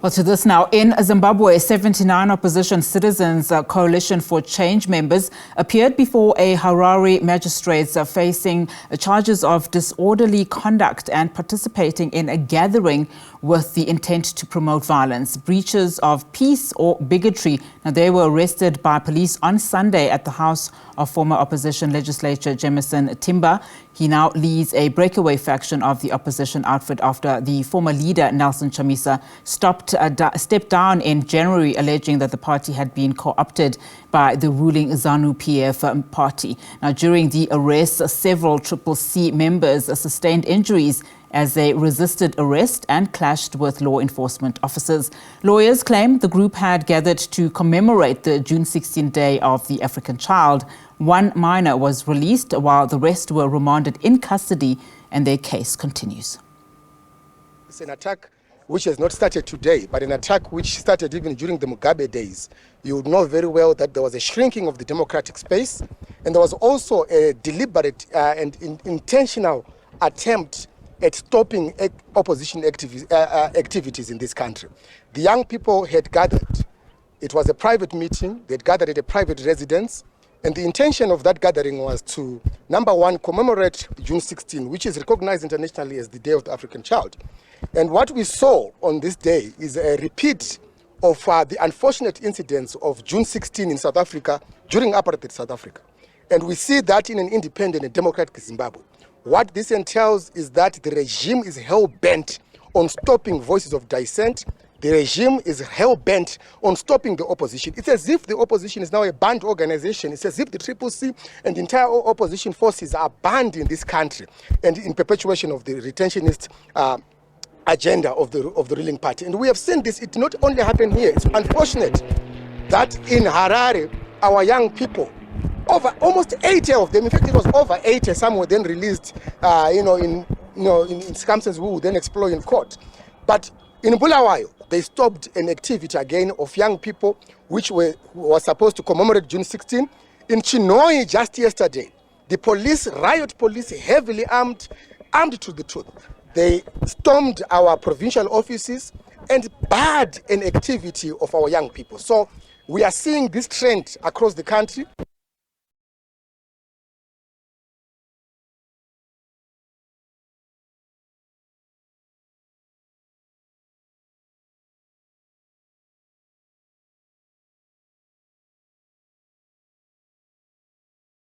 Well, to this now, in Zimbabwe, 79 opposition citizens coalition for change members appeared before a Harare magistrate facing charges of disorderly conduct and participating in a gathering with the intent to promote violence, breaches of peace or bigotry. Now, they were arrested by police on Sunday at the house of former opposition legislator Jameson Timba. He now leads a breakaway faction of the opposition outfit after the former leader, Chamisa, stepped down in January, alleging that the party had been co-opted by the ruling ZANU-PF party. Now, during the arrest, several CCC members sustained injuries as they resisted arrest and clashed with law enforcement officers. Lawyers claim the group had gathered to commemorate the June 16 Day of the African Child. One minor was released while the rest were remanded in custody, and their case continues. It's an attack which has not started today, but an attack which started even during the Mugabe days. You would know very well that there was a shrinking of the democratic space, and there was also a deliberate and intentional attempt at stopping opposition activities in this country. The young people had gathered. It was a private meeting. They had gathered at a private residence. And the intention of that gathering was to, number one, commemorate June 16, which is recognized internationally as the Day of the African Child. And what we saw on this day is a repeat of the unfortunate incidents of June 16 in South Africa during apartheid South Africa. And we see that in an independent and democratic Zimbabwe. What this entails is that the regime is hell-bent on stopping voices of dissent. The regime is hell-bent on stopping the opposition. It's as if the opposition is now a banned organization. It's as if the CCC and the entire opposition forces are banned in this country and in perpetuation of the retentionist agenda of the ruling party. And we have seen this. It not only happened here. It's unfortunate that in Harare, our young people, over almost 80 of them, in fact it was over 80, some were then released in circumstances we would then explore in court. But in Bulawayo, they stopped an activity again of young people which was supposed to commemorate June 16. In Chinoi just yesterday, the police, riot police, heavily armed to the tooth. They stormed our provincial offices and barred an activity of our young people. So we are seeing this trend across the country.